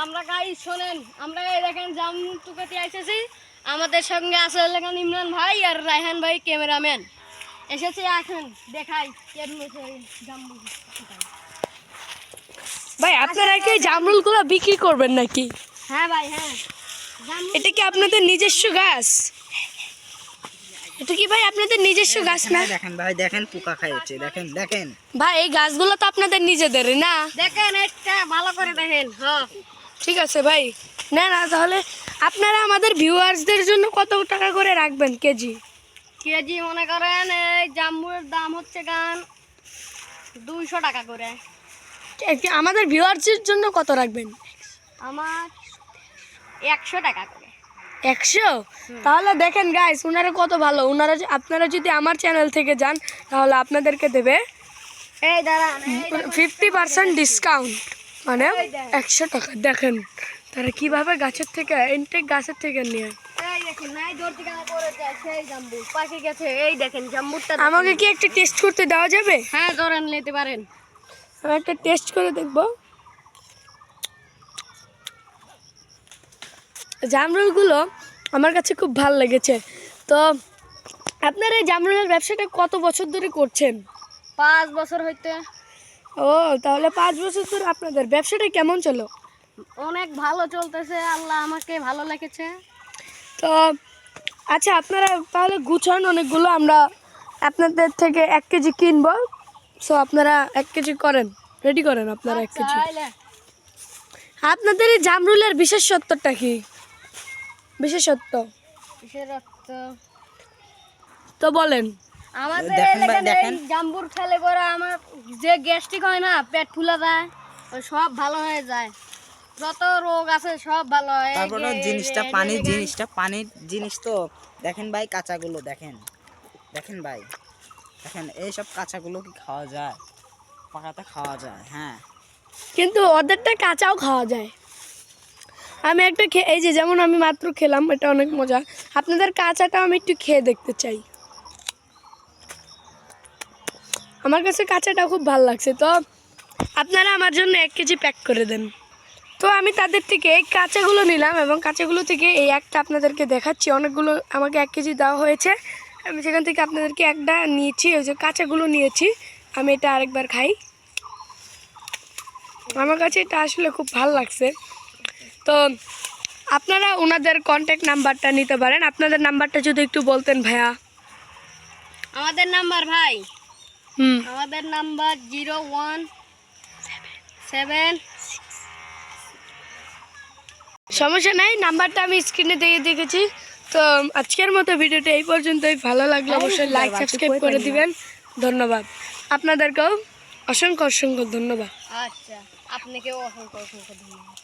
আমরা গাই শোনেন, আমরা এই দেখেন জাম টুকাতে এসেছি। আমাদের সঙ্গে আছে লেখান ইমরান ভাই আর রায়হান ভাই ক্যামেরাম্যান এসেছে। এখন দেখাই ভাই আপনারা কি জামরুলগুলো বিক্রি করবেন নাকি? হ্যাঁ ভাই, হ্যাঁ। এটা কি আপনাদের নিজস্ব গাছ? এটা কি ভাই আপনাদের নিজস্ব গাছ না? দেখেন ভাই, দেখেন পোকা খাইছে, দেখেন দেখেন ভাই এই গাছগুলো তো আপনাদের নিজেদেরই না? দেখেন একটা ভালো করে দেখেন। হ্যাঁ ঠিক আছে ভাই, না না তাহলে আপনারা আমাদের ভিউয়ার্সদের জন্য কত টাকা করে রাখবেন কেজি? কেজি মনে করেন এই জাম্বুরের দাম হচ্ছে গান 200 টাকা করে। আমাদের ভিউয়ার্সদের জন্য কত রাখবেন? আমার 100 টাকা করে। 100? তাহলে দেখেন গাইস, ওনারা কত ভালো। ওনারা আপনারা যদি আমার চ্যানেল থেকে যান তাহলে আপনাদেরকে দেবে এই দাঁড়ান, 50% ডিসকাউন্ট, মানে 100 টাকা। দেখেন তারা কিভাবে গাছের থেকে ইনটেক গাছের থেকে নিয়ে। এই দেখেন নাই দর্জি গানা পড়ে যায় সেই জাম্বুর পাকে গেছে। এই দেখেন জাম্বুরটা আমাকে কি একটা টেস্ট করতে দেওয়া যাবে? হ্যাঁ ধরেন নিতে পারেন। আমি একটা টেস্ট করে দেখবো। জামরুলগুলো আমার কাছে খুব ভালো লেগেছে। তো আপনারা এই জামরুলের ব্যবসাটা কত বছর ধরে করছেন? 5 বছর হইতে। ও তাহলে 5 বছর ধরে আপনাদের ব্যবসাটা কেমন চলো? অনেক ভালো চলতেছে, আল্লাহ আমাকে ভালো লেগেছে। তো আচ্ছা, আপনারা তাহলে গুছান অনেকগুলো, আমরা আপনাদের থেকে 1 কেজি কিনবো। সো আপনারা 1 কেজি করেন, রেডি করেন আপনারা 1 কেজি। আপনাদের এই জামরুলের বিশেষত্বটা কি? বিশেষত্ব তো বলেন। আমাদের দেখেন ভাই, এলাকায় দেখেন। এই জাম্বুর খেলে পরে আমার যে গ্যাস্ট্রিক হয় না, পেট ফুলে যায়, ওই সব ভালো হয়ে যায়। যত রোগ আছে সব ভালো হয়। তারপরে জিনিসটা পানির জিনিসটা পানির জিনিস তো। দেখেন ভাই কাঁচাগুলো দেখেন, দেখেন ভাই, দেখেন এইসব কাঁচাগুলো কি খাওয়া যায়? পাকাতে খাওয়া যায়, হ্যাঁ, কিন্তু ওদেরটা কাঁচাও খাওয়া যায়। আমি একটা এই যে যেমন আমি মাত্র খেলাম, এটা অনেক মজা। আপনাদের কাঁচাটা আমি একটু খেয়ে দেখতে চাই। আমার কাছে কাঁচাটা খুব ভালো লাগছে। তো আপনারা আমার জন্য 1 কেজি প্যাক করে দেন। তো আমি তাদের থেকে এই কাঁচাগুলো নিলাম এবং কাঁচাগুলো থেকে এই একটা আপনাদেরকে দেখাচ্ছি। অনেকগুলো আমাকে 1 কেজি দেওয়া হয়েছে, আমি সেখান থেকে আপনাদেরকে একটা নিয়েছি। ওই যে কাঁচাগুলো নিয়েছি, আমি এটা আরেকবার খাই। আমার কাছে এটা আসলে খুব ভালো লাগছে। তো আপনারা ওনাদের কন্ট্যাক্ট নাম্বারটা নিতে পারেন। আপনাদের নাম্বারটা যদি একটু বলতেন ভাইয়া। আমাদের নাম্বার ভাই, আমাদের নাম্বার 017। সমস্যা নাই, নাম্বারটা আমি স্ক্রিনে দিয়ে দেখেছি। তো আজকের মতো ভিডিওটা এই পর্যন্তই। ভালো লাগলে অবশ্যই লাইক সাবস্ক্রাইব করে দিবেন। ধন্যবাদ আপনাদেরকেও, অসংখ্য অসংখ্য ধন্যবাদ। আচ্ছা, আপনাকেও অসংখ্য অসংখ্য ধন্যবাদ।